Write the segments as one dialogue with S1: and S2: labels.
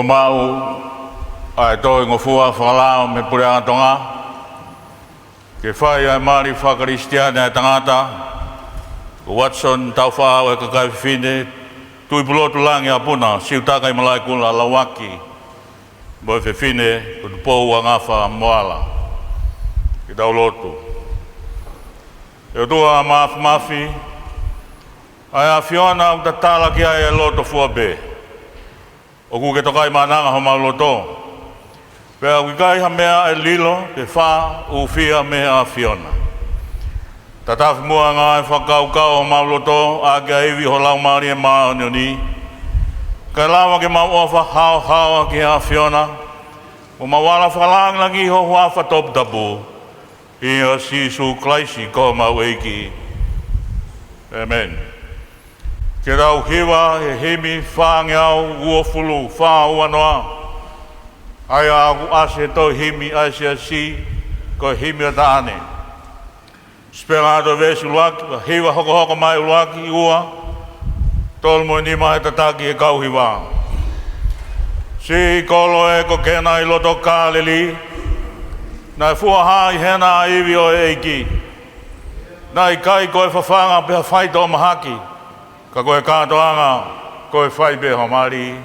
S1: mau ai toi ngofua whakalao me pureanga Tonga. Ke whai ai maari whakaristiane ai tangata. Watson Taufa'ao e kakai whine. Tui pulotu langi a puna, siutaka i malaikula Lauaki. Moi whine, o Tupouuangafa Moala. Ki tau lotu. E o tua mafi. Ai a Fiona o tatala ki ai e loto fuabe. O kuke tokai mananga ho mauloto. Pea wikai ha mea e lilo, te wha ufia mea a Fiona. Tatafi mua ngā e whakaukau ho mauloto, a kia iwi ho lau maari e maa ni. Kai lawa ke mau ofa hao ki a Fiona. O mawala whakalang lagi ho huafa top tapu. I a sisu klaisi ko mau eiki. Amen. Ke rau hiwa he himi whaangeau uofulu wha uanoa. Ai agu ase to himi ase si ko himi o taane. Spelado vesu luaki, hiwa hoko mai luaki ua. Tolmo ni mai tataki e kau hiwa. Si kolo e ko kena i loto kāleli. Nai fua hai hena iwi o eiki. Nai kai koe whawhanga peha whaito o mahaki. Ka koe kātoanga, koe whai peha mari.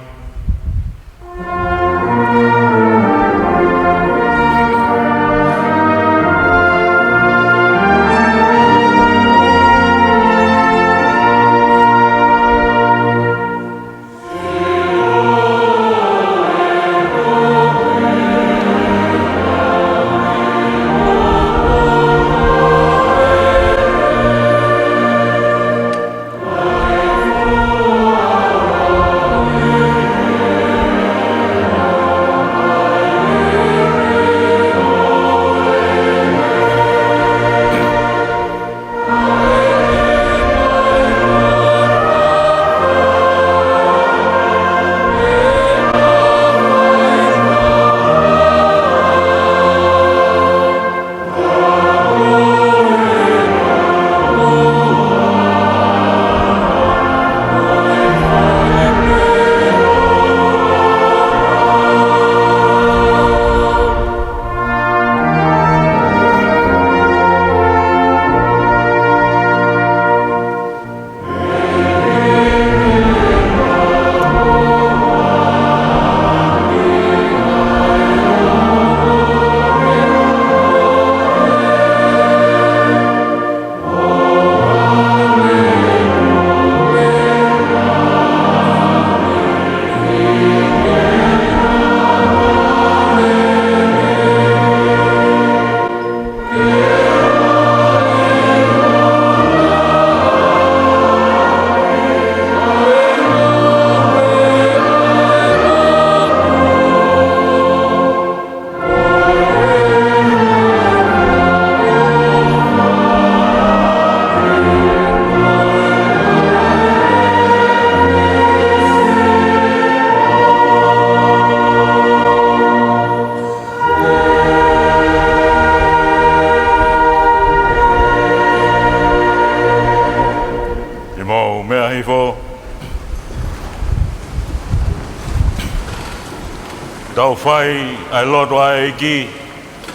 S1: Tau whai ai loto ai ki,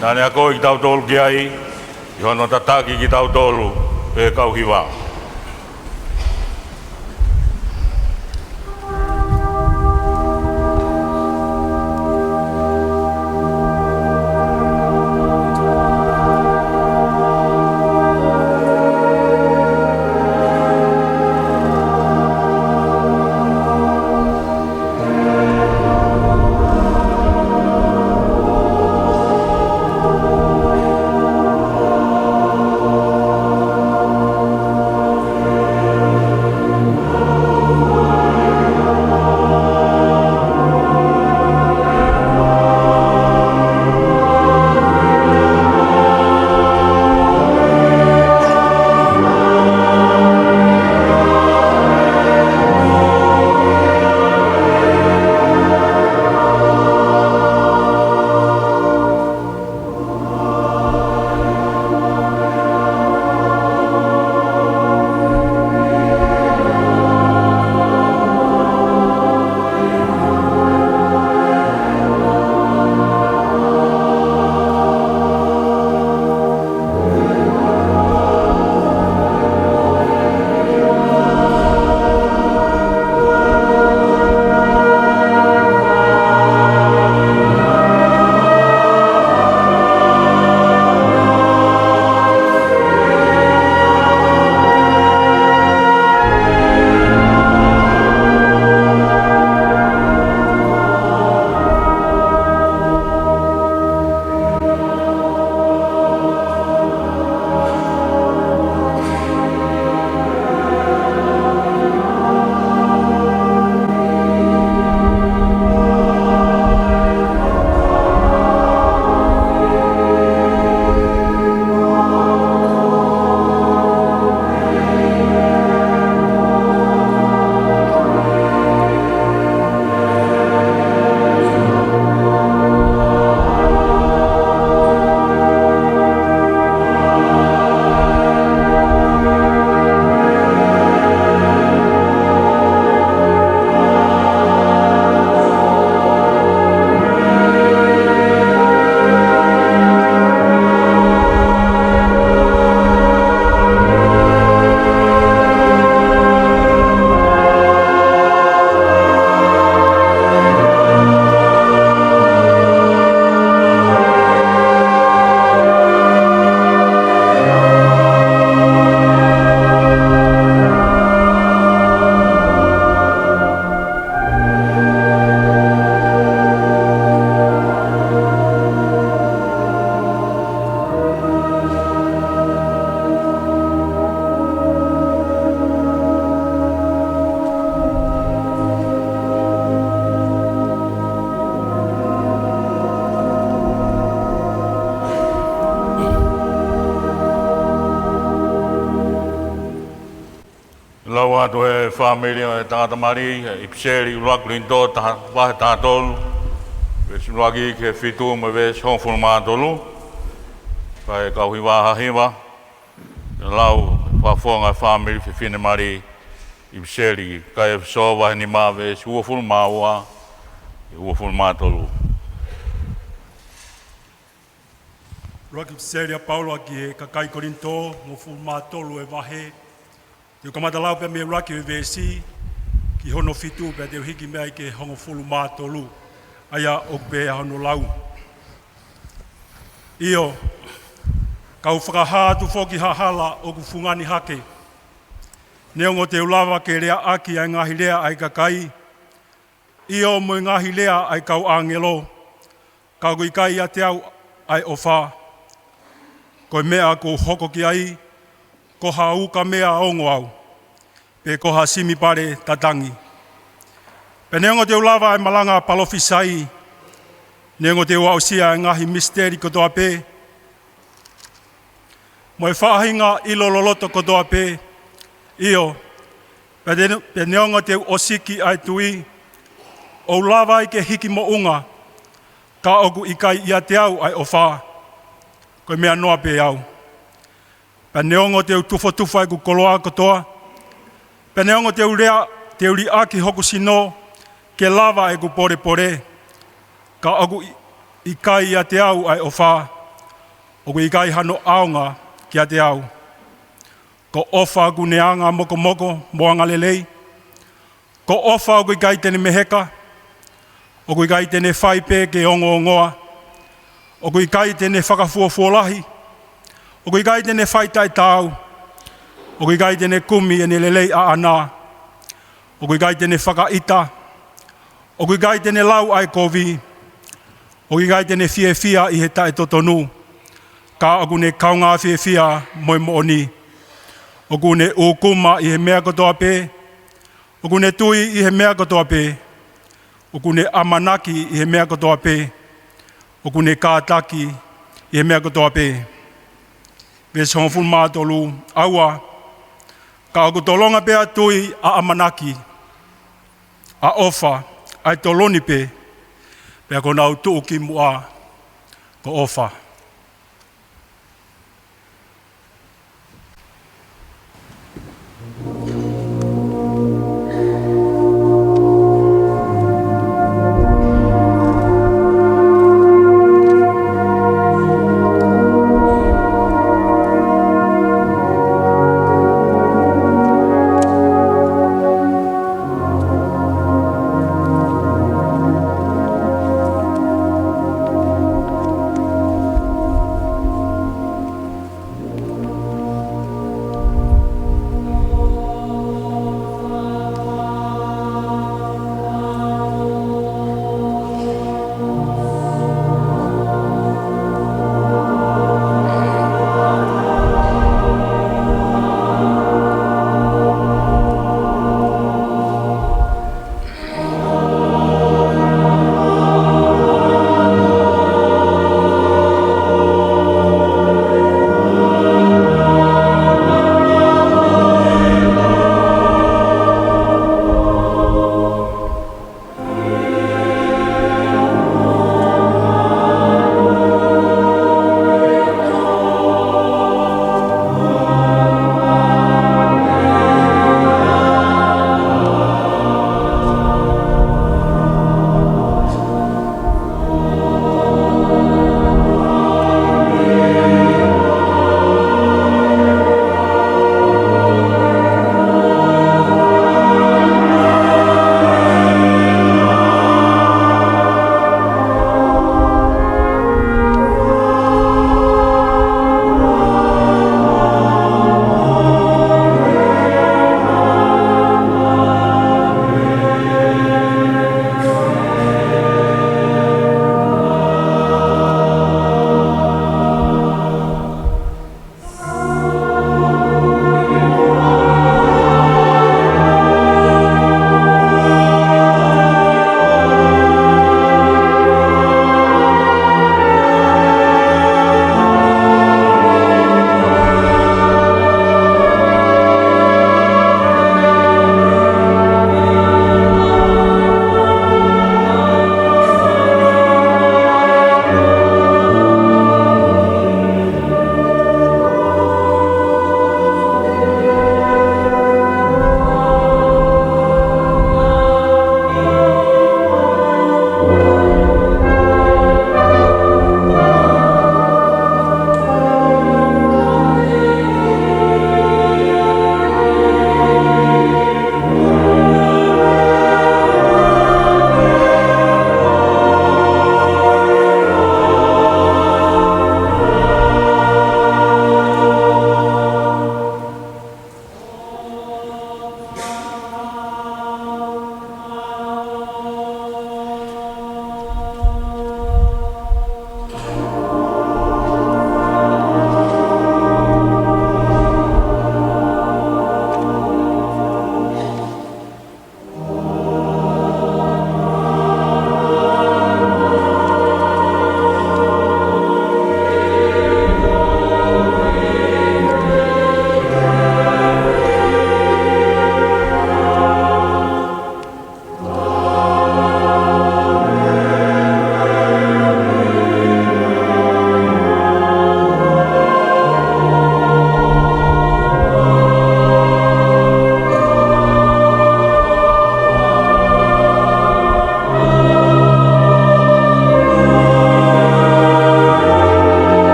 S1: nane a koe ki tau tolu ki ai, i hono tataki ki tau tolu, pe kau hiwa. atu e whamiri o e tangata mari, i piseri uruaku rinto, wahe tātolu, ves uruaki ke whitu me ves hongfuru mātolu, kai kauhi wāhahiwa, lau whafonga whamiri whiwhine mari, i piseri, kai e so wahe ni mā ves uafuru māua, i uafuru mātolu.
S2: Ruaki piseri a Paula ki e kakai korinto, mo fu mātolu e wahe. Te kamata lau pe me ruaki e vesi, ki hono fitu pe te hiki mea i ke hongo fulu mātolu, aia o pe hono lau. Io, kau whakahātu whoki hahala o ku fungani hake. Neongo te ulawa ke rea aki ai ngahi rea ai kakai. Io mo ngahi rea ai kau angelo. Kau kui kai a te au ai ofa. Koe mea ko hoko ki ai, ko hauka mea ongo au, pe ko ha simi pare tatangi. Pe neongo te ulawa ai malanga palofisai, neongo te uausia ai ngahi misteri kotoa pe, mo e whaahinga ilo loloto kotoa pe, io, pe neongo te osiki ai tui, o ulawa ai ke hiki mo unga, ka oku ikai ia te au ai ofa, koe mea noa pe au. Pa neongo te tufo ai ku koloa kotoa. Pa neongo te urea, te uri aki hoku sino, ke lava e ku pore. Ka oku ikai ia te au ai ofa, oku ikai hano aonga ki a te au. Ko ofa ku neanga moko moanga lelei. Ko ofa oku ikai tene meheka, oku ikai tene whaipe ke ongo ongoa. Oku ikai tene whakafuafuolahi. Oku ikai tene whaitai tau. Oku ikai tene kumi e ne lelei a ana. Oku ikai tene whakaita. Oku ikai tene lau ai kovi. Oku ikai tene fia i he tae totonu. Ka oku ne kaunga fia moimoni. Oku ne ukuma i he mea kotoa pe. Oku ne tui i he mea kotoa pe. Oku ne amanaki i he mea kotoa pe. Oku ne kātaki i he mea kotoa pe. Ves hongfulu mātolu aua, ka oku tolonga pe atui a amanaki, a ofa, ai toloni pe, pe ako nau tuuki mua ko ofa.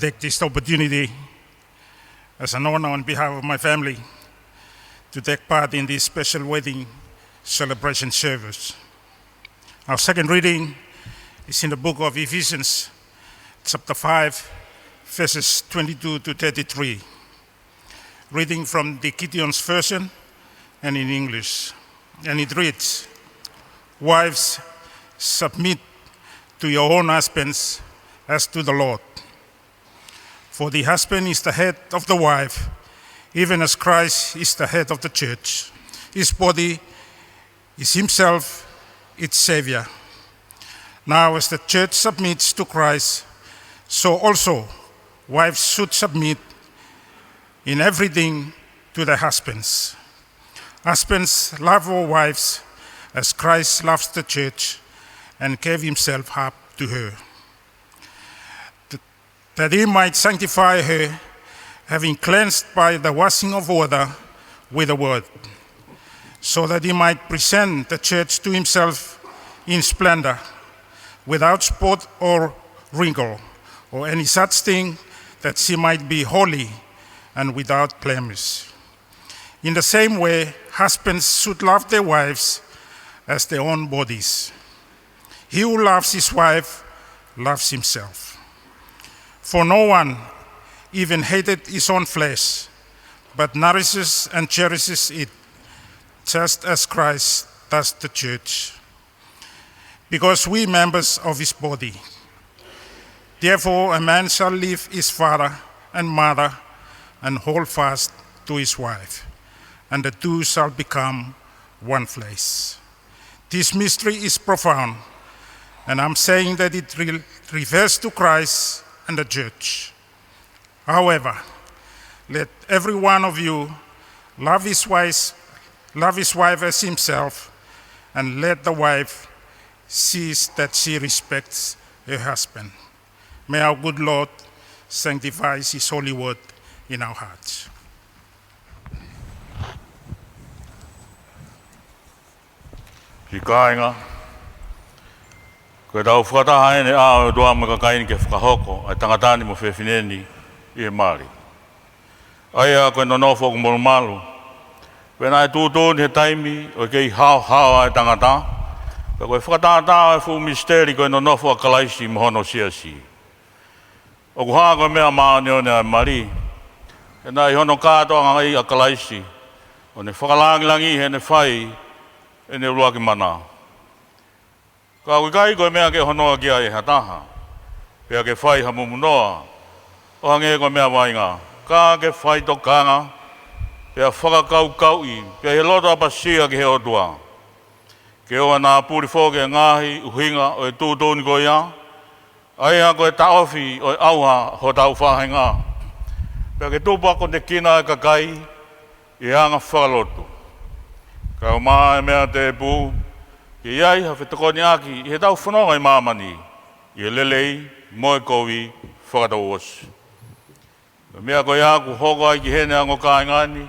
S3: take this opportunity as an honor on behalf of my family to take part in this special wedding celebration service. Our second reading is in the book of Ephesians, chapter 5, verses 22 to 33. Reading from the Gideon's version and in English. And it reads, "Wives, submit to your own husbands as to the Lord. For the husband is the head of the wife, even as Christ is the head of the church. His body is himself its Savior. Now as the church submits to Christ, so also wives should submit in everything to their husbands. Husbands, love your wives as Christ loves the church and gave himself up to her, that he might sanctify her, having cleansed by the washing of water with the word, so that he might present the church to himself in splendor, without spot or wrinkle, or any such thing, that she might be holy and without blemish. In the same way, husbands should love their wives as their own bodies. He who loves his wife loves himself. For no one even hated his own flesh, but nourishes and cherishes it, just as Christ does the church, because we are members of his body. Therefore, a man shall leave his father and mother and hold fast to his wife, and the two shall become one flesh. This mystery is profound, and I'm saying that it refers to Christ and the church. However, let every one of you love his wife as himself, and let the wife see that she respects her husband. May our good Lord sanctify his holy word in our hearts."
S1: Si kāinga, koe tau whakataha ene āo doa mga kaini ke whakahoko, ai tangatani mo whewhineni i e Māori. Ai a koe nonofo ko molu malu, wena e tūtōni he taimi, o kei hao ai tangata, ka koe whakatata e fu misteri koe nonofo a kalaisi mohono siasi. O kuhaa koe mea maani o ne ai Mari, e nai hono kātoa ngai a kalaisi, o ne whakalangilangi he ne whai, e ne uluaki mana. Ka kai koe mea ke honoa kia e hataha, pea ke whai hamumunoa, o hange koe mea wainga, ka ke whai tokanga, pea whakakau i, pea he loto apasia ke he otua. Ke oa nā puri whoke ngahi uhinga o e tūtōni koe ia, ai ha koe taofi o e auha ho tau whahenga. Pea ke tūpako te kina e kakai, i anga whakalotu. Ka o maa e mea te pū, ki iai ha whetokoni aki, i he tau whanonga i māmani, i he lelei, moe kowi, whakatau osi. Mea koe aku hoko ai ki hene ango kāingani,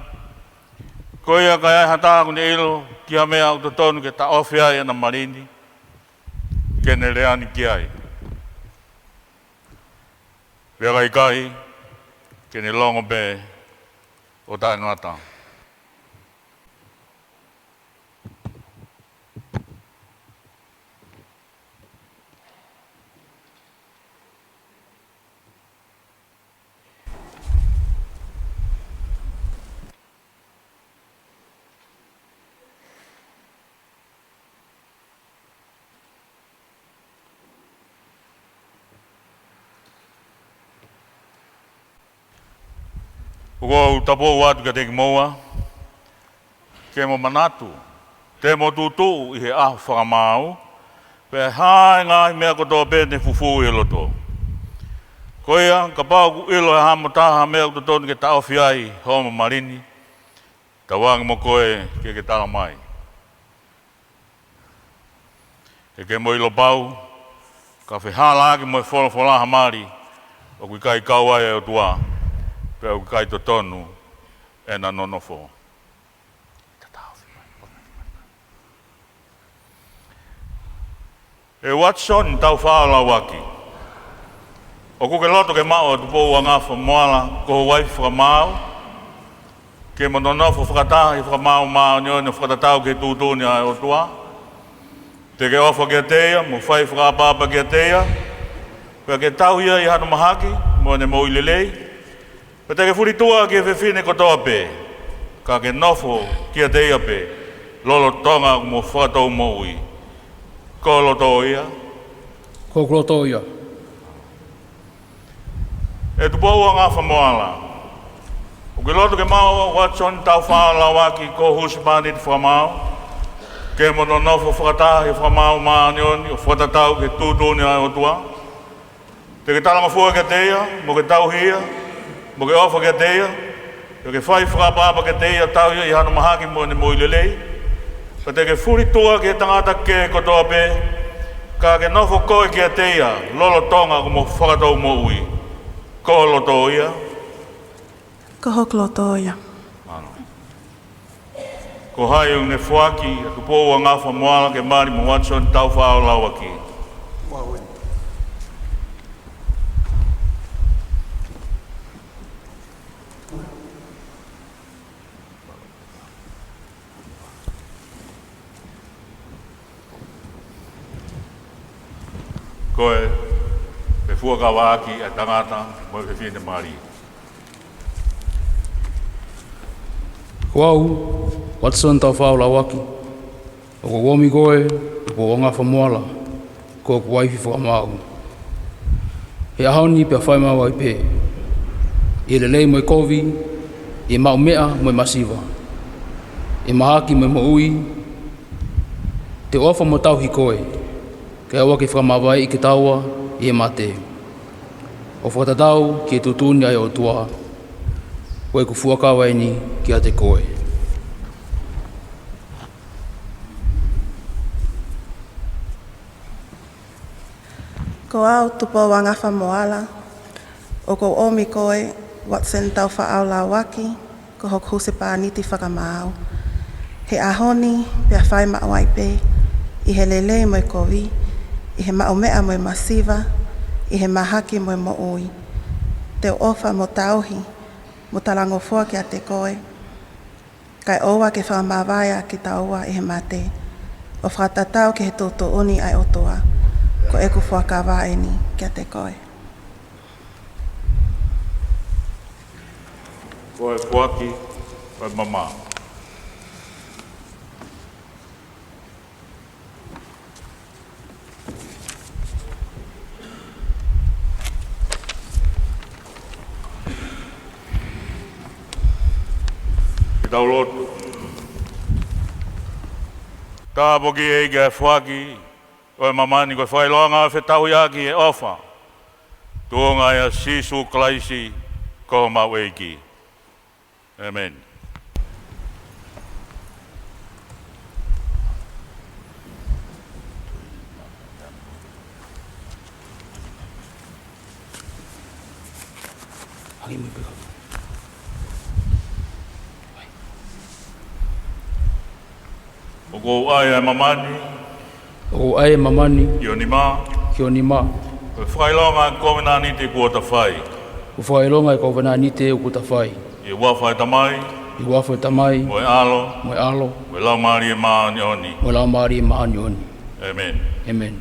S1: koe a kai ai hataku ni ilo, ki ha mea au tonu ke ta ofi ai ana marini, kene reani ki ai. Pea kai kai, kene longo be, o tae ngata. Uko Tupouuangafa atu ka teki moua, ke mo manatu, te mo tutu i he ahu whakamau, pe hae ngāhi mea kotoa pēne fufu i loto. Koia, ka pāu ku ilo e hamo taha mea kutotonu ke taofi ai homa marini, ta wangi mo koe ke tala mai. E ke mo ilo pau, ka whihala aki mo e wholawholaha mari, o kui kai kau ai e o tua, pe o kai to tonu e na nonofo. E Watson Taufa'ao Lauaki. O kuke loto ke mao Tupouuangafa Moala ko waifi whamau. Ke mononofo whakatahi whamau mao nione whakatatau ke tūtūni ai o tua. Te ke ofa ke teia, mo whai whakapapa ke teia. Pea ke tauhia I hano mahaki, mo ne mo ilelei. Pea te ke furitua ke whewhine kotoa pe. Ka ke nofo kia teia pe. Lolo tonga mo whakatau mo ui. Ko loto ia.
S4: Ko loto ia.
S1: E Tupouuangafa Moala. O ke loto ke mau Watson Taufa'ao Lauaki ko husipani te whamau. Ke mononofo whakatahi whamau maanioni o whakatatau ke tūtūni ai o tua. Te ke talanga fua ke teia, mo ke tauhia, mo ke ofa ke teia. Te ke whai whakapapa ke teia tauhia I hano mahaki mo ne mo ilelei. Pa te ke furitua ke tangata ke kotoa pe. Ka ke nofo koe ke teia, lolo tonga ko mo whakatau mo ui. Ko loto ia.
S5: Ko hok loto ia.
S1: Ko hai ne fuaki a Tupouuangafa Moala ke mari mo Watson Taufa'ao Lauaki. Koe, pe fuakawaki a tangata mo e whine mari.
S4: Wau, Watson Taufa'ao Lauaki. O ko womi koe, Tupouuangafa Moala, ko ku waifi whakamau. He ahoni pia whai mau ai pē. I lelei mo I kovi, I mau mea mo I masiva. I mahaki mo I mo ui, te ofa mo tauhi koe, ke awa ki whakamawai I ke taua I e mate. O whakatatau ki e tutuni ai o tua, koe ku fuakawaini ki a te koe.
S5: Ko au Tupouuangafa Moala. O ko omi koe Watson Taufa'ao Lauaki. Ko hok husipani ti whakamau. He ahoni pia whai mawai pe. I he lelei mo I kovi. I he maomea mo I masiva. I he mahaki mo I mo ui. Te ofa mo tauhi. Mo talangofua ki a te koe. Kai owa ke whamawaya ki taua I he mate. O whakatatau ki he tūtuuni ai o toa. Ko e ku whakawaeni ki a te koe.
S1: Koe fuaki, koe mama. Tau lotu. Tā poki e ke whaki, koe mamani koe whailoanga e whetauhiaki e ofa. Tuonga ia sisu klaisi ko mau eiki. Amen.
S4: Hangi mo beka.
S1: O ko ai e mamani,
S4: O ai mamani,
S1: i o ni mā,
S4: ki o ni mā.
S1: koe whailonga komina ni te kua ta whai.
S4: Ku whaelonga I ko wana ni te o kutawhai.
S1: I wawhai tamai,
S4: I wawha tamai,
S1: mo e alo,
S4: mo e alo,
S1: mo e lau maari e maa ni oni.
S4: mo lau maari e mahani oni.
S1: Amen.
S4: Amen.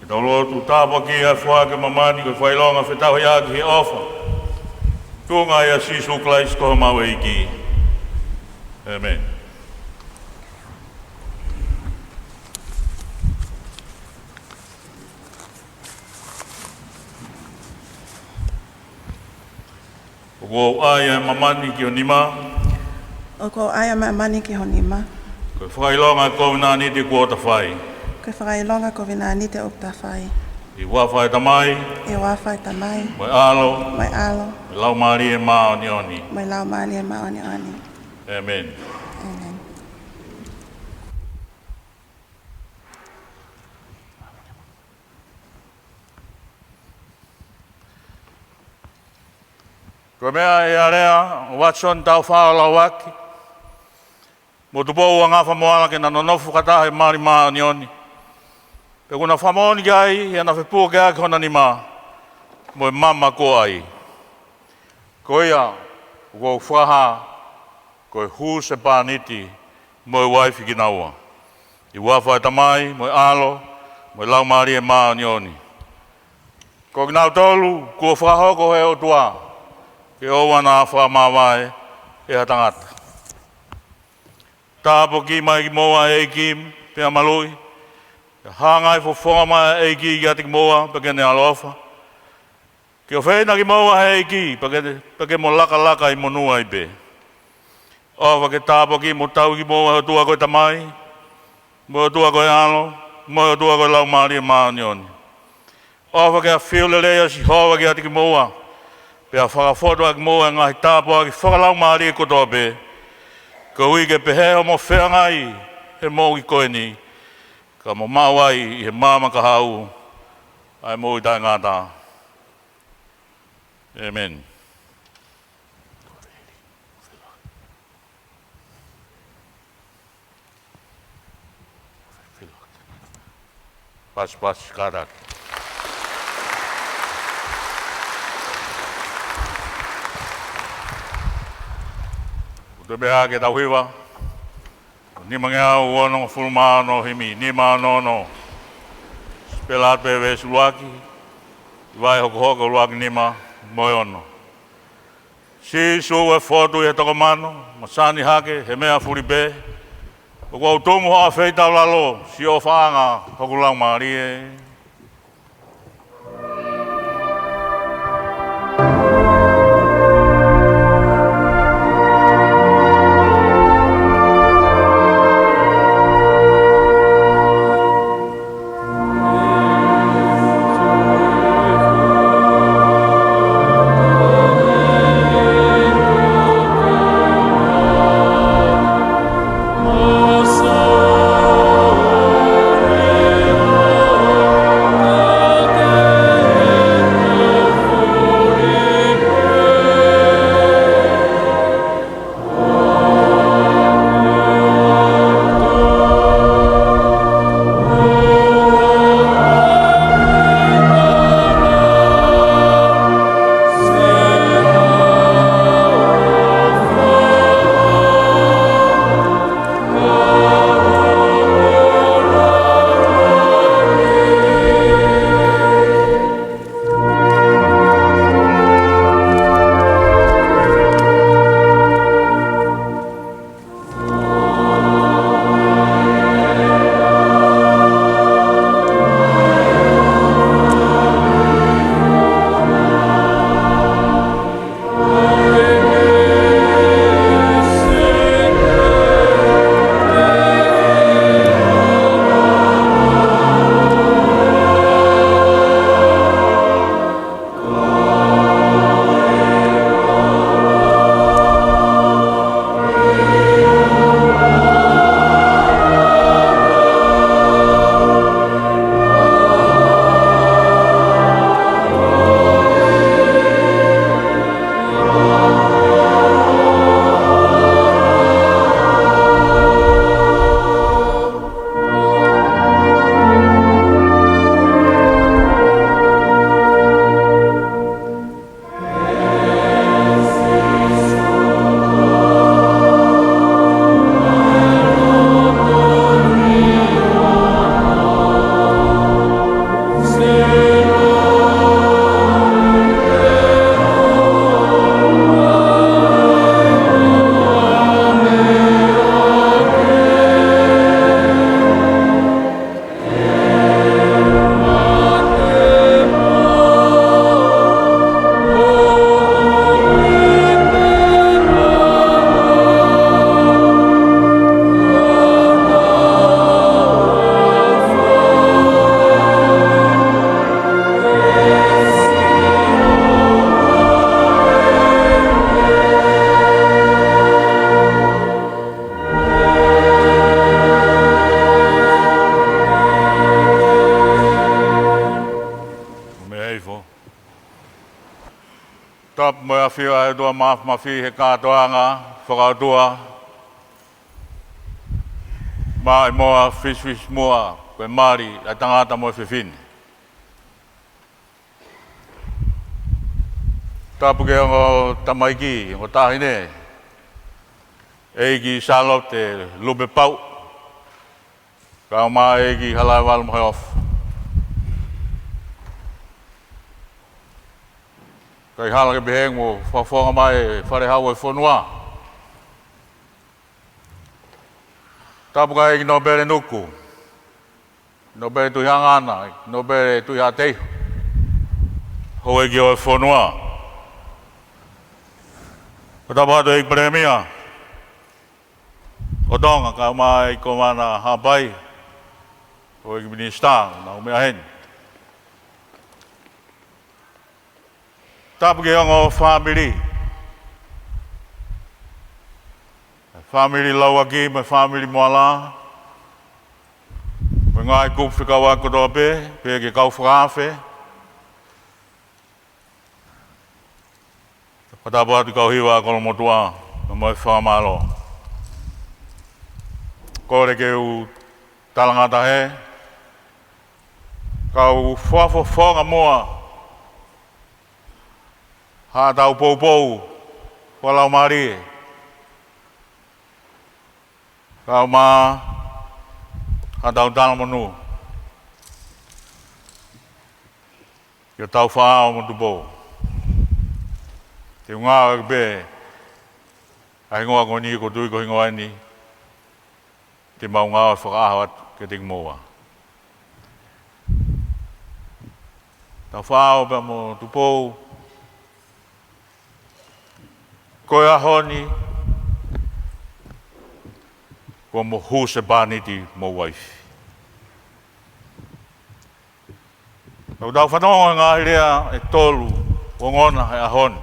S1: Tau lotu tāpaki e whaake mamani koe whailonga whetauhiaki he ofa. Tuonga ia sisu klais koho mau eiki. Amen. O ko ai e mamani ki o nima,
S5: O ko aia mamani ki honima.
S1: koe whailonga koe nani te kua ta whai.
S5: Koe whakailonga ko vina ni te o ta whai.
S1: I wafa e tamai,
S5: e wawhai tamai,
S1: mai alo,
S5: mai alo,
S1: mai lau mari e maa ni oni.
S5: mai lau mani e maoni oni.
S1: Amen.
S5: Amen.
S1: Ko mea e area, Watson Taufa'ao Lauaki. Mo Tupouuangafa Moala ke na nonofu katahe mari maa ni oni. Pe kuna whamoni gai, e na whepua ke ake hona ni maa. Mo e mama ko ai. Ko ia, ko whaha, ko e hu se pāniti, mo e waifi ki naua. I wafa e tamai, mo e alo, mo e lau mari e maa ni oni. Ko ki nau tolu, ko whahoko he o tua. Ke owa nā whamawai e ha tangata. Tāpo ki mai ki moa e kim, pia malui. Ke hangai fo whonga mai e ki ati ki moa, pa kene alofa. Ke o whaina ki moa e ki, pa ke mo laka i monua i pe. Owa ke tāpo ki mo tau ki moa e tua koe tamai, mo e tua koe alo, mo e tua koe lau maari e maa nioni. Owa ke a whiole lea si hoa ki ati ki moa, pea whakafoto aki moa ngahi tāpo aki whakalau maari e kotoa pe. Ka ui ke pehe o mo whea ngai he mo i koe ni. Ka mo mawai i he māma ka hau. Ai mo i tai ngātā. Amen. Pas karat. Te mea ke tau hiwa. Ni mangea uono fulma no himi. Ni maa no. Spela pe vesu luaki. Vai hoko luaki ni maa moi ono. Si su e fotu e toko mano. Masani hake he mea furi be. Oko au tomu hoa feita lalo. Si o whaanga hoku lau maari e.
S6: Oh,
S1: e tua mafi he kātoanga, whakautua. Mai moa fish moa, koe Māori, a tangata mo whiwhine. Tāpuke o tamaiki, o tāhine, eiki salo te lupe pau, ka o mā eiki halai walu mohe off. Kai hala ke beheng mo whawhonga mai whare hau e whonua. Tāpuka eiki no bere nuku, no bere tui hangana, no bere tui hateihu. Ho eiki o e whonua. Ko tāpuka eiki premia. O Tonga ka mai ko mana hapai. Ho eiki minister na umea hen. Tāpuke o family. Family Lauaki, my family Moala. Me ngai kup whikawa kodope, pe ke kau whakawhe. Patapa tu kau hiwa kono motua, no moi whamalo. Kore ke u talangata he. Kau whawha moa. Ha tau poupou, walau mari. Kau mā, ha tau tala manu. Kia Taufa'ao mo Tupouuangafa. Te unga ke be, a hingoa ko ni ko tui ko hingoa ni. Te maunga o whakaaho atu ke te moa. Taufa'ao pa mo Tupouuangafa. Koe ahoni, ko mo huse baniti mo waifi. Kau tau whanonga ngā hirea e tolu, o ngona he ahoni.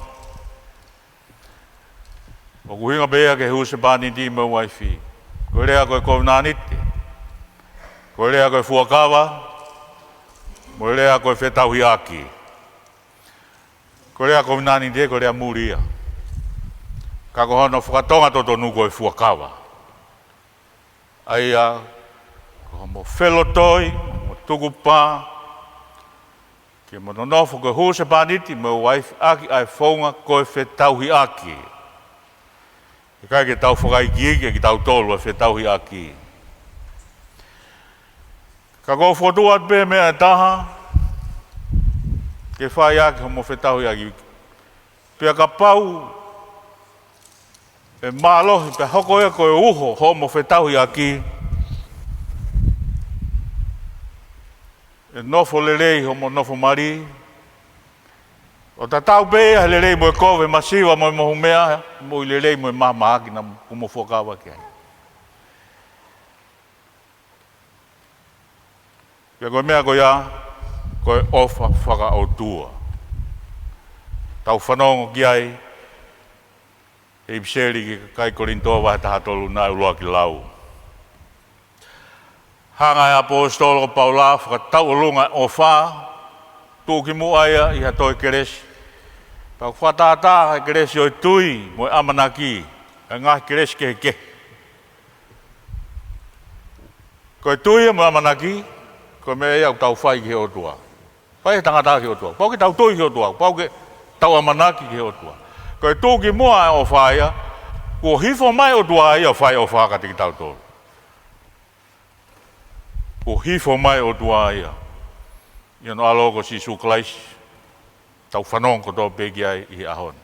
S1: O kuhinga bea ke huse baniti mo waifi. Koe rea koe kovnanite, koe rea koe fuakawa, koe rea koe whetauhiaki. Koe rea kovnanite, koe rea muria. Ka ko hono whakatonga toto nuko e fuakawa. Aia, ko mo whelotoi, mo tukupa, ke mo nonofo ko huse paniti, mo waifi aki ai whaunga koe whetauhi aki. E kai ke tau whakaiki eke, ke tau tolu e whetauhi aki. Ka ko whotua pe mea e taha, ke whai aki ho mo whetauhi aki. Pea ka pau, e mālohi pe hoko ea koe uho ho mo whetauhi aki. E nofo lelei ho mo nofo mari. O ta tau bea lelei mo e kowe masiwa mo e mohu mea, mo i lelei mo e maha aki na kumo whakawa ki ai. Pea koe mea koe ia, koe ofa whaka o tua. Tau whanongo ki ai, e ipseri ki kai korintoa wahe taha tolu nai ulua ki lau. Hanga e apostolo Paula whakatau lunga o wha, tūki mua ia i hatoi keresi. Pau whatata e keresi oi tui mo e amanaki, e ngahi keresi ke ke. Koe tui mo amanaki, koe me e au tau whai ki he otua. Whai he tangata ki otua, pau ke tau tui ki otua, pau ke tau amanaki ki he otua. Koe tūki mua e o whaia, kua hifo mai o tua ia whai o whakati ki tau tōru. Kua hifo mai o tua ia. Ia no aloko si suklaisi, tau whanong ko tō peki ai i ahon.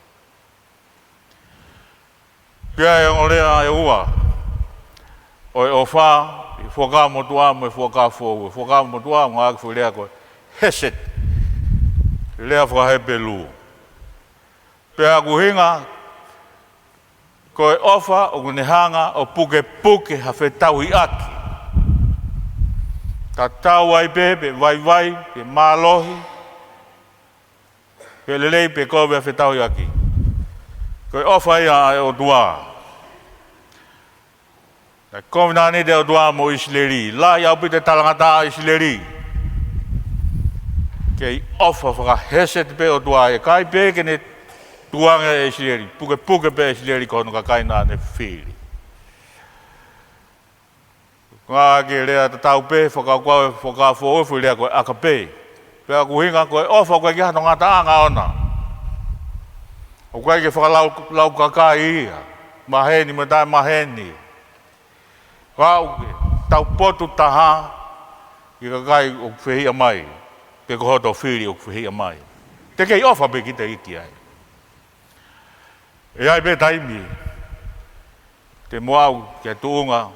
S1: Pia e o lea e ua, o e o wha, i whaka mo tua mo e whaka fōu, whaka mo tua ngā aki lea koe, heset, lea whahepe luu. Pea kuhinga, koe ofa o kunehanga o puke puke ha whetauhi aki. Ta tau ai pe vai, pe mālohi, pe lelei pe koe ha whetauhi aki. Koe ofa ia o dua. Koe nani de o dua mo Isileri, la iau pite talangata Isileri. Kei ofa whaka heset pe o dua e kai pe kene tuanga e sileri, puke pe e sileri kono ka kaina ne whiri. Ngā ke rea ta tau pe, whakafo ofu rea koe aka pe. Pea ku hinga koe ofa koe ki hano ngā taanga ona. O koe ke whakalau kakai ia, maheni me tai maheni. Kau ke tau potu taha, ki kakai o kwhihia mai, ke kohoto whiri o kwhihia mai. Te kei ofa pe ki te iki ai. E ai pe taimi, te moau kia tuunga,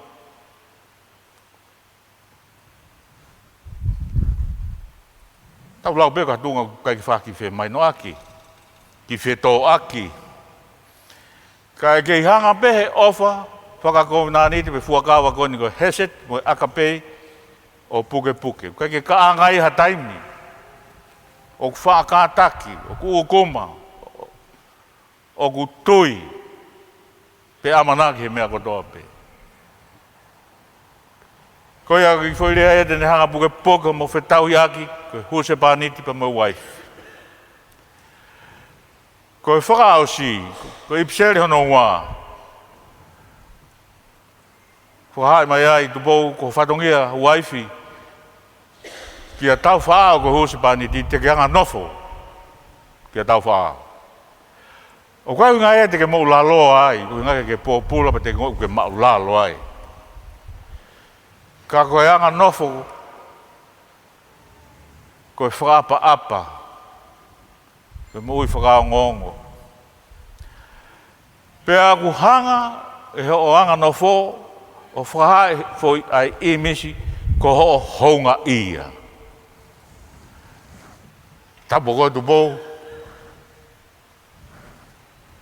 S1: tau lau pe ka tuunga kai ki whaki whe mai no aki, ki whe tō aki. Kai kei hanga pe he ofa, whakako nā niti pe fuakawa koni ko heset, mo aka pe o puke. Kai ke ka angai ha taimi, o whaakataki, o kuukuma, o ku tui, pe amanaki he mea kotoa pe. Koe a ki whoirea e tene hanga puke mo whetau iaki, koe huse pāniti pa mo wife. Koe whakaau si, koe ipsere hono wā. Whahai mai ai tupou ko whatongia waifi, kia Taufa'ao ko huse pāniti te ke anga nofo, kia Taufa'ao. O koe unga e te ke mau lalo ai, koe unga ke pōpula pa te ngau ke mau lalo ai. Ka koe anga nofo, koe whakapa, koe mui whakao ngongo. Pea ku hanga, e ho anga nofo, o whahai foi ai imisi, ko ho honga ia. Tapo koe tupou,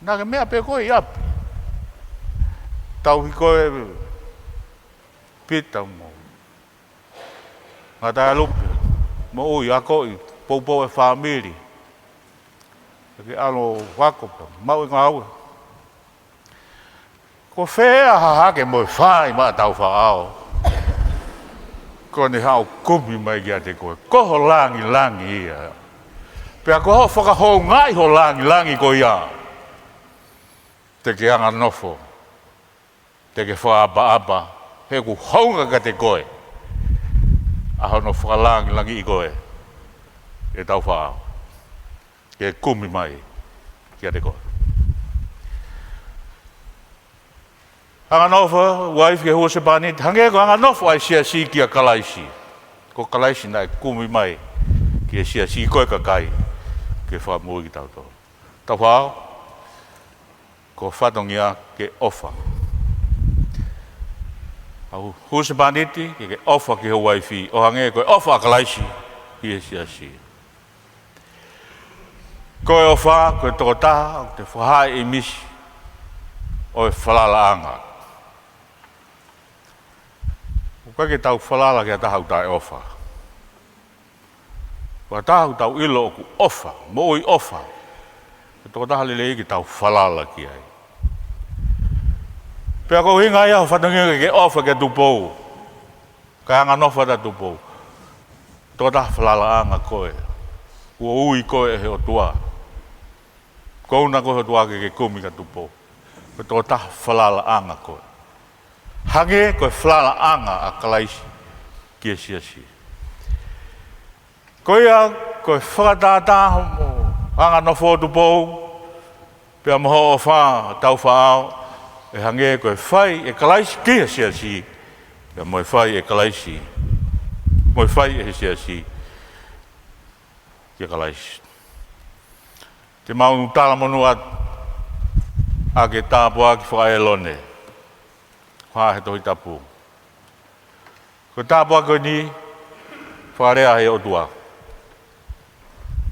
S1: nā ke mea pe koe i api. Tau hi koe pita mo. Ngā tai alupe, mo ui ako i poupou e whamiri. Ke alo wakopa, mau i ngā aue. Ko whea hahake mo i whai maa Taufa'ao. Ko ni hao kumi mai kia te koe, koho langi ia. Pea koho whakahou ngai ho langi ko ia. Te ke anga nofo, te ke whaapa, he ku haunga ka te koe. Aho no whakalangi i koe, e Taufa'ao. Ke kumi mai, kia te koe. Anga nofo, wife ke hose pani, hange ko anga nofo ai sia si kia kalaisi. Ko kalaisi nai kumi mai, kia sia si koe kakai, ke whamui ki tauto. Taufa'ao, ko whatongia ke ofa. Au huse paniti, ke ofa ki ho waifi, o hange koe ofa kalaisi, kia sia si. Koe ofa, koe tokotaha, te whahai i misi, o e whalalaanga. Koe ke tau whalala kia tahau tae ofa. Koe tahau tau ilo o ku ofa, mo ui ofa. Ke tokotaha lele ki tau whalala ki ai. Pea ko hinga ia whatangia ke ofa ke tupou. Ka anga nofa ta tupou. Tokotaha whalalaanga koe. Ua ui koe e he o tua. Kouna koe o tua ke kumi ka tupou. Koe tokotaha whalalaanga koe. Hange koe whalalaanga a kalaisi kia si. Koe a koe whakatata mo anga nofo tupou. Pea moho o wha Taufa'ao. E hange koe whai e kalaisi kia si. Pea moe whai e kalaisi. Moe whai e si. Kia kalaisi. Te mau tala monu a ke tāpua ki whaelone. Whahe tohi tapu. Ko tāpua koe ni, wharea he o tua.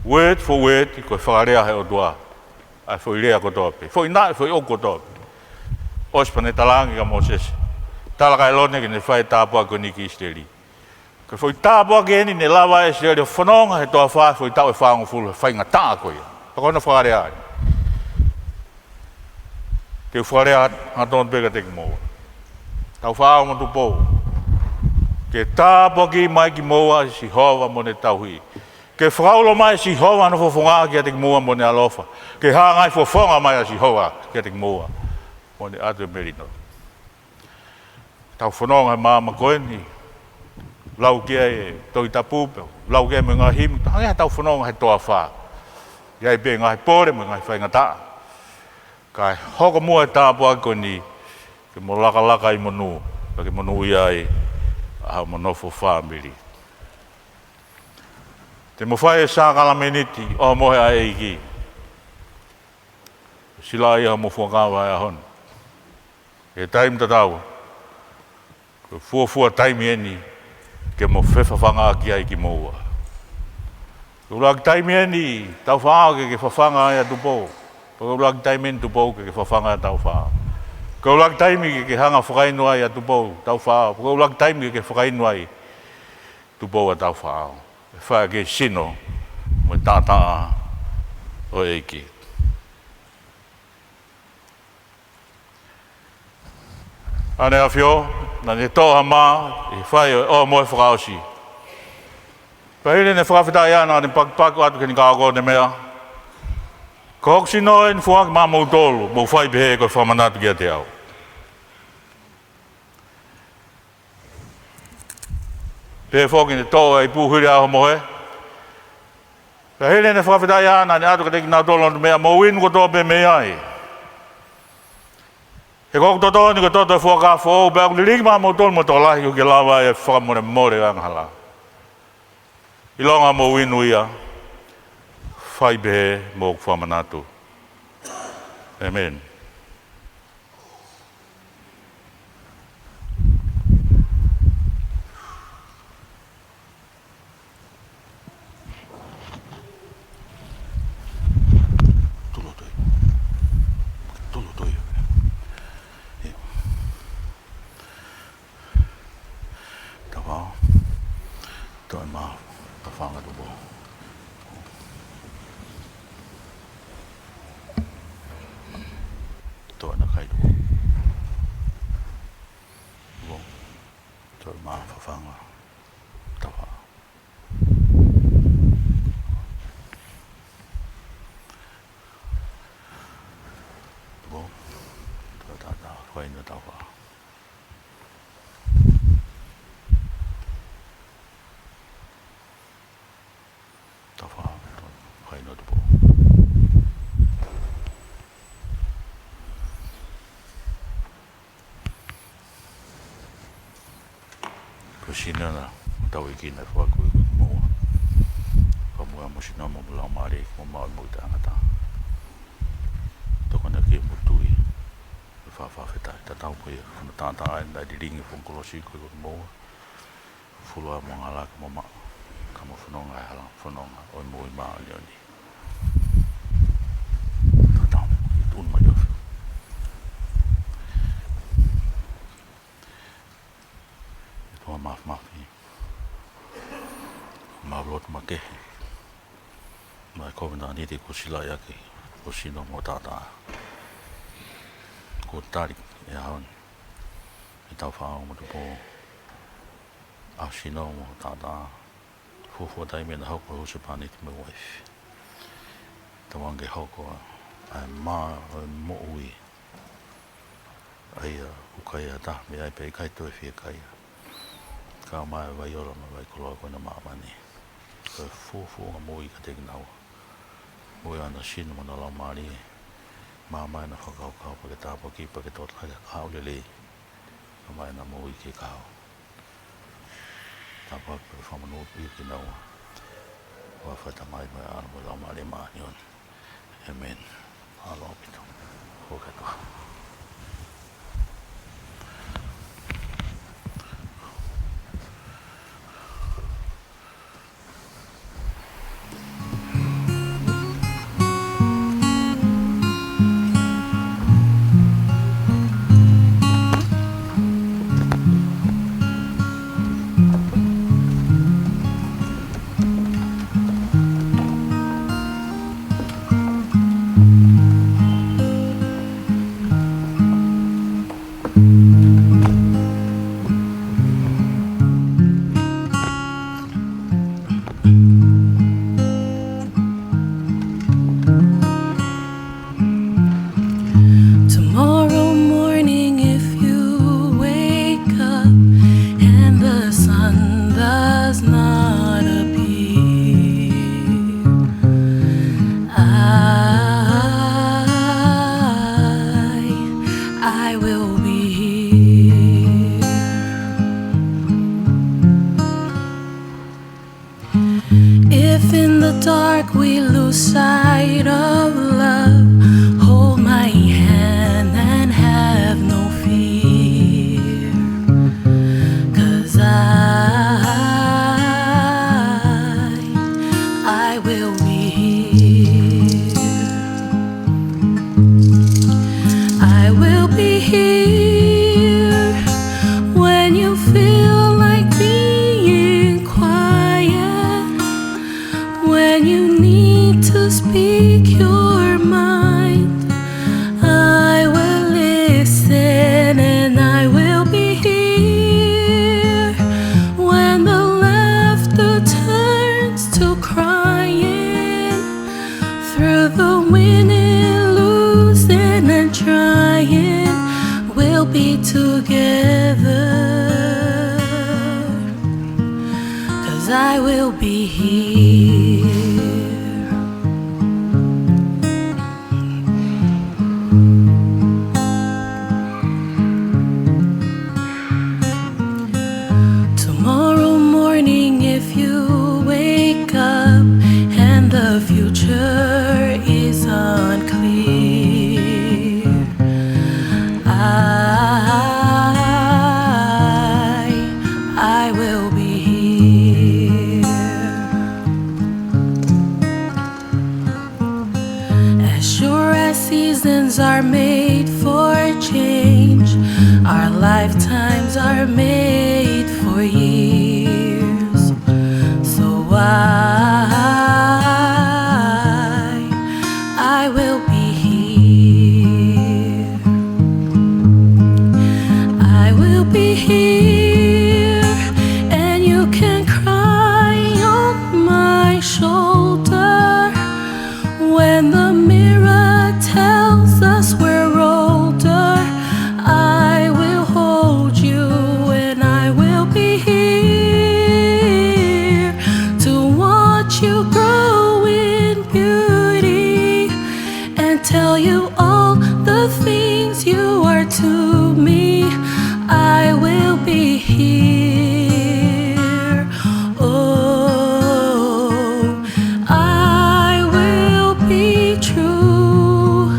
S1: Word for word, ko wharea he o tua. Ai foi rea kotoa pe. Foi nā, foi o kotoa pe. Ospane talangi ka Moses. Talaka elone ki ne whae tāpua koe ni ki Isteri. Ko foi tāpua ke ni ne lawa e Isteri o whanonga he toa whae, foi tau e whaangu fulu, whae ngā tā koe. Pakona wharea ai. Ke wharea hatona peka te ki moa. Taufa'ao mo tupou. Ke tāpua ki mai ki moa si hova mo ne tauhi. Ke whakaulo mai si hoa no whafunga ki atik mua mo ne alofa. Ke hangai whafonga mai si hoa ki atik mua mo ne atu merino. Tau whanonga mama koeni. Lau kia e toi tapupe, lau kia me ngā himu. Hangai tau whanonga he toa wha. Iai be ngai pore me ngai whainga taa. Kai hoko mua e tāpua koeni. Ke mo laka I monu. Ke monu iai. Aha mo nofo wha miri. Te mo whai e sākala meniti, o mohe a eiki. Sila ia mo whakawa e ahon. E taim tatau. Ko fuafua taimi eni, ke mo whewhawhanga ki ai ki moua. Ko laki taimi eni, tau whaao ke whawhanga ai a tupou. Ko laki taimi eni tupou ke whawhanga ai tau whaao. Ko laki taimi ke hanga whakainu ai a tupou, tau whaao. Ko laki taimi ke whakainu ai tupou a tau whaao. Whae ke sino mo tātaa o eiki. Ane a whio, na ne toha mā, I whae o moe whakaosi. Pahile ne whakawhitai ana, ne paku atu ke ni kāko ne mea. Ko hoku sino e ni whuaki mā mou tolu, mou whai pehe koe whamanatu ki a te au. Pe foki ne toa I puhuri aho mohe. Pe hele ne whakawhitai ana, ne atu ka teki nā tolo ne mea, mou inu ko toa pe mea ai. He koku toto ni ko toto e whakawha o, pe aku ni riki mā mou tolo mo tō lahi o ke lawa e whakamore more anghala. I longa mou inu ia, whai pehe mou whamanatu. Amen. Sina na tau iki na whaku I mua. Whamua mo sina mo mulau maare mo maui mo te angata. Toko na kia mutui. Whawhawhetai ta tau po ia. Kuna tātā ai nai di ringi whongkolosi koe koe mua. Fulua mo ngā laka mo maa. Ka mo whanonga e halang whanonga. Oi moi maa ni oni. Ta tau I tūn mai ofi. Toa mafi. Mawlot makehe. Mai kovina niti ko sila yaki. Ko sino mo tata. Ko tari e haon. I Taufa'ao mo tupo. A sino mo tata. Fufua taimi na hauko husu paniti me wife. Tawange hauko a maa mo ui. Ai ukai a ta me ai pe kai to e fie kai. Ka mai vai ora ma vai koloa koe na maamani. Ka fufu nga mui ka teki nau. Mui ana sinu mo na lau maari. Maamai na whakau pa ke tāpo ki pa ke tot lai ka kau lele. Ka mai na mui ki kau. Tāpo pa ke whamanu pi ki nau. Wa whata mai mai ana mo lau maari maani on. Amen. Alo pito. Hokatua.
S6: together, 'cause I will be here. Tomorrow morning, if you wake up and the future is unclear, I will be here. As sure as seasons are made for change, our lifetimes are made for years. So I will be here. I will be here, and you can cry on my shoulder when the mirror tells us we're older. I will hold you, and I will be here to watch you grow in beauty and tell you all the things you are to me. I will be here. Oh, I will be true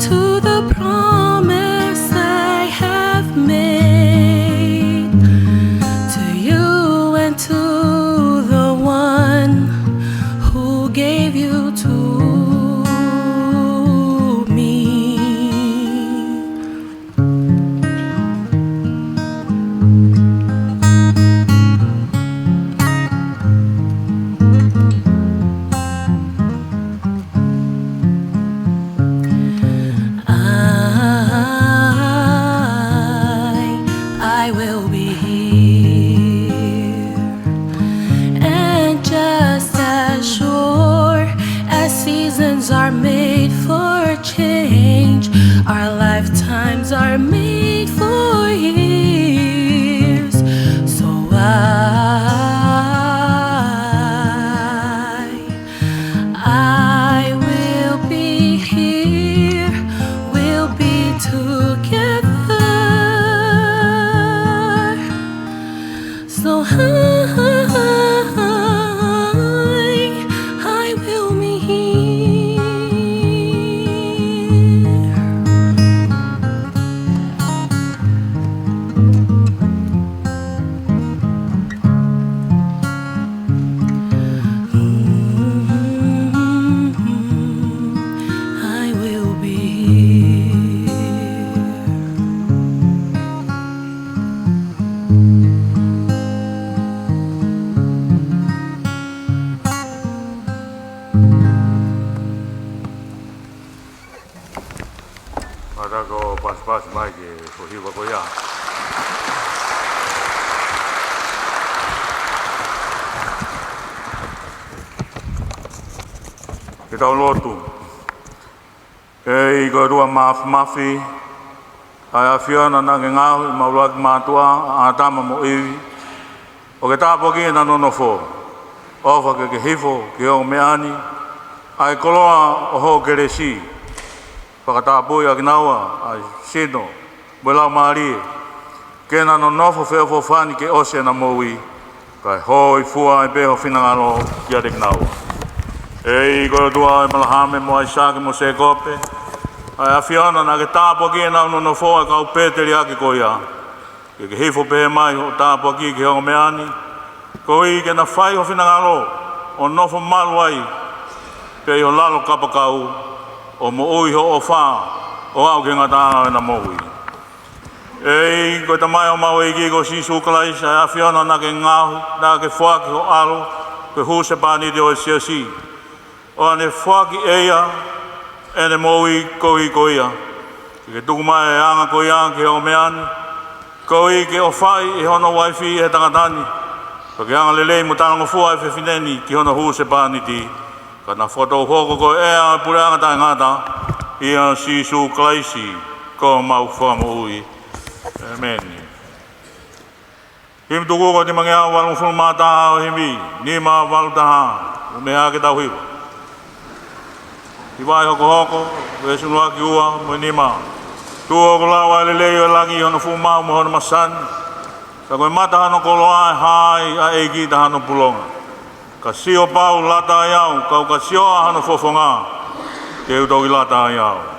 S6: to the promise I have made to you and to the one who gave you to me. I will be here, and just as sure as seasons are made for change, our lifetimes are made for years. So I will be here, we'll be together. So I will be here. I will be here.
S1: Matako pas mai ke hiwa ko ya. Ke tau lotu. E go rua mafi. Ai afiona na ke ngau I maulak matua a tama mo iwi. O ke tapo ki na nono fo. Ofa ke hifo ke o meani. Ai koloa o ho keresi. Whakatapoia ki naua, ai sino, Bolau Marie, kena no nofo wheo fofani ke ose na moui, kai hoi fua I peho whinangalo ki ate ki naua. E go tua I malahame mo ai sake mo se kope, ai awhiona na ke tāpo ki e nau no foa kau pēteri ake ko ia, ke hifo pehe mai o tāpo ki ke hongo meani, ko I ke na whai ho whinangalo, o nofo malu ai, pe o lalo kapakau, o mo ui ho o wha, o au ke ngatanga na moui. E ko ta mai o mau e ki ko sisu kalais, ai awhiona na ke ngahu, na ke whaki ho alo, ke huse pani de o siasi. O ane whaki eia, ene moui kohi koia. Ke tuku mai e anga koia ke o meani, kohi ke o whai e hono waifi e tangatani. Ke anga lelei mo tango fua e whewhineni ki hono huse pani ti. Ka na whato hoko ko e a pure anga tai ngata, ia sisu klaisi ko mau wha mo ui. Amen. Him tuku ko di mangya walung fulmata o himi ni ma walutaha umea ke tau hiwa. Iwai hoko wesunua ki ua mo ni ma. Tuo ko lawa leleo langi hono fuma mo hono masan. Ka koe mata hano koloa hai a egi ta hano pulonga. Ka sio pau lata iau kau ka sio hano fofonga. Ke utau i lata iau.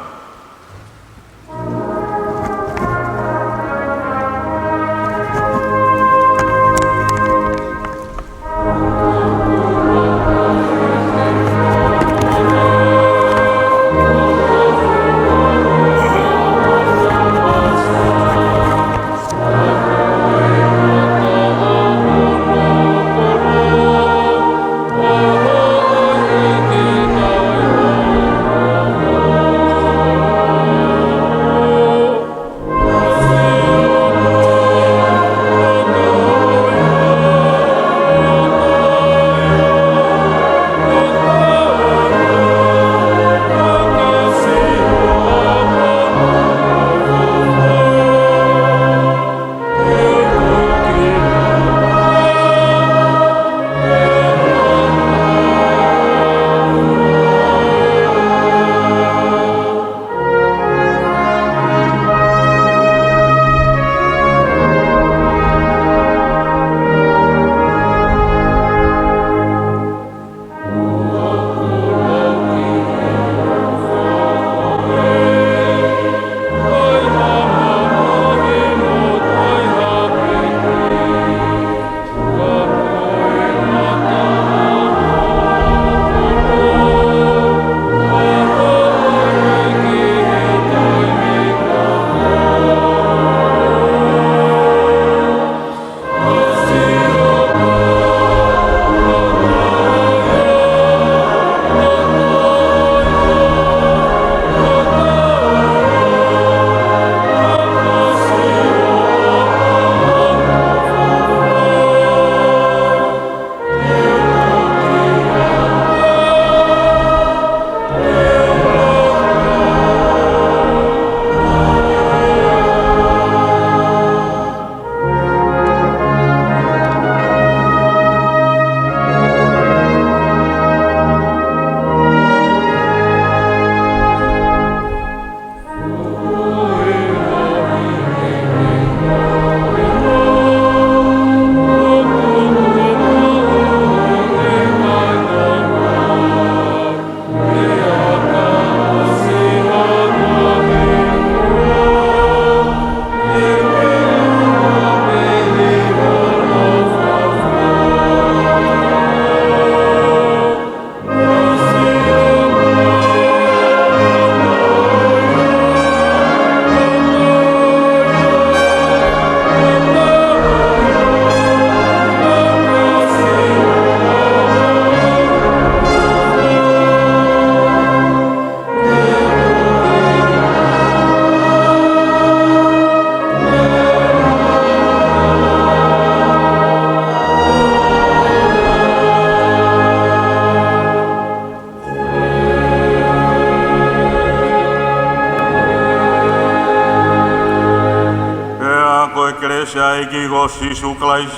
S1: Ecclesia iki go Sisu Christ.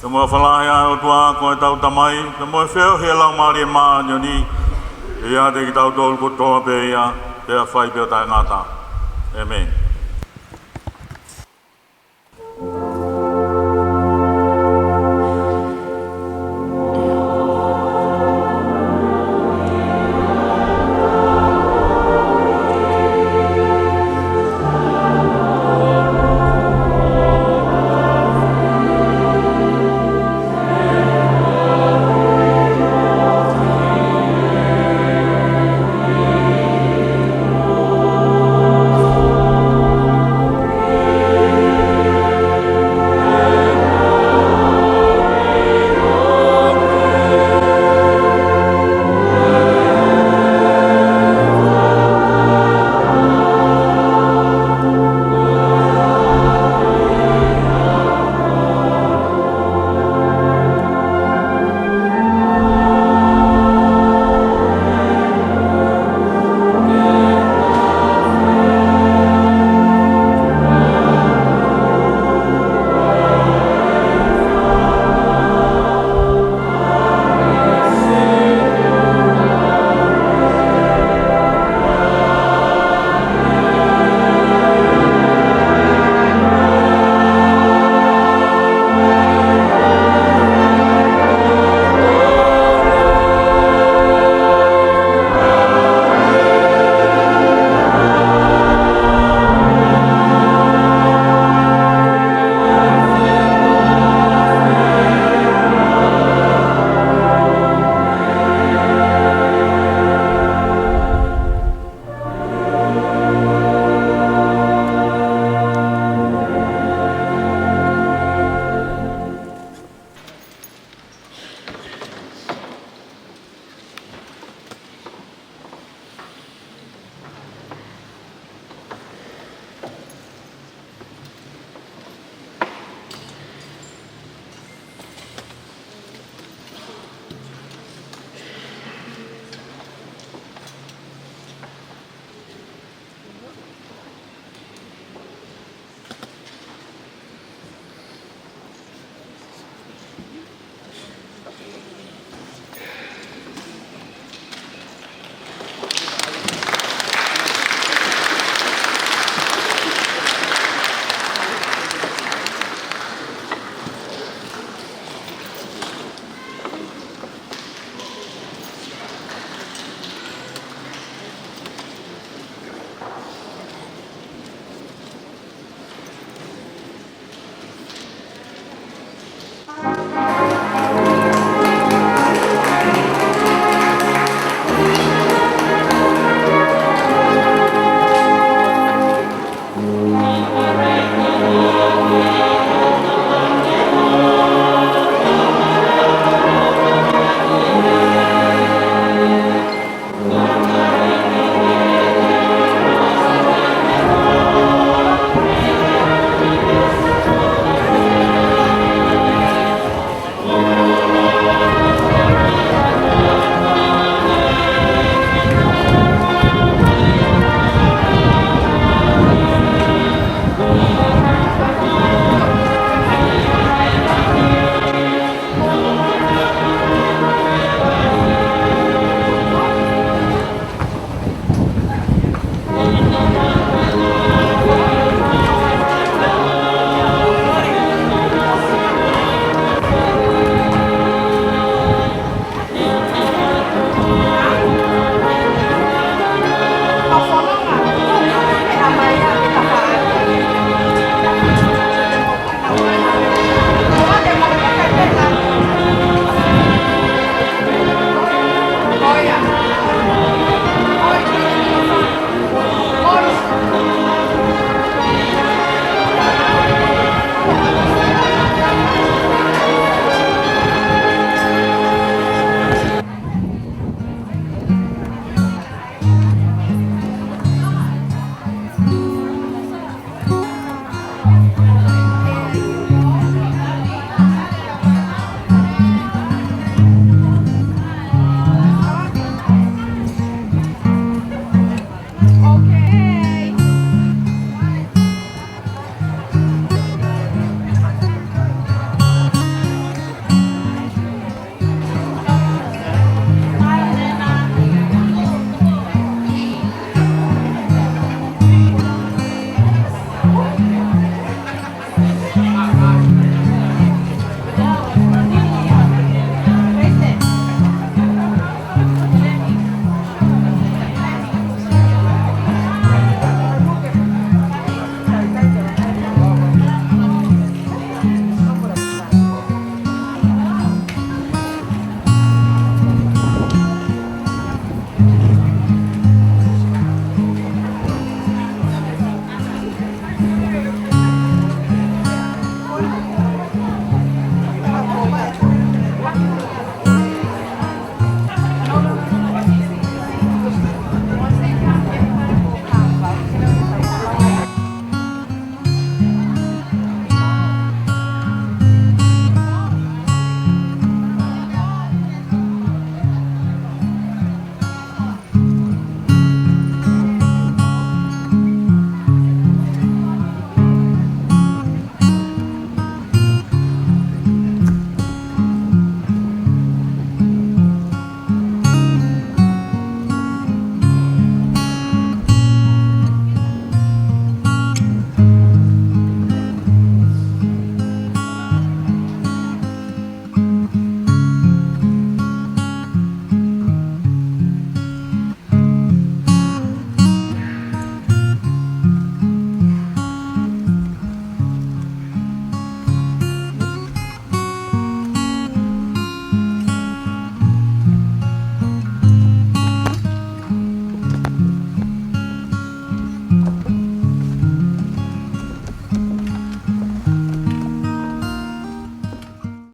S1: Te mo falahi o tua ko tau tamai, te mo feo he lau mari ma nyoni. Ia te ki tau tol ko toa pe ia, te a fai pe o tai ngata. Amen.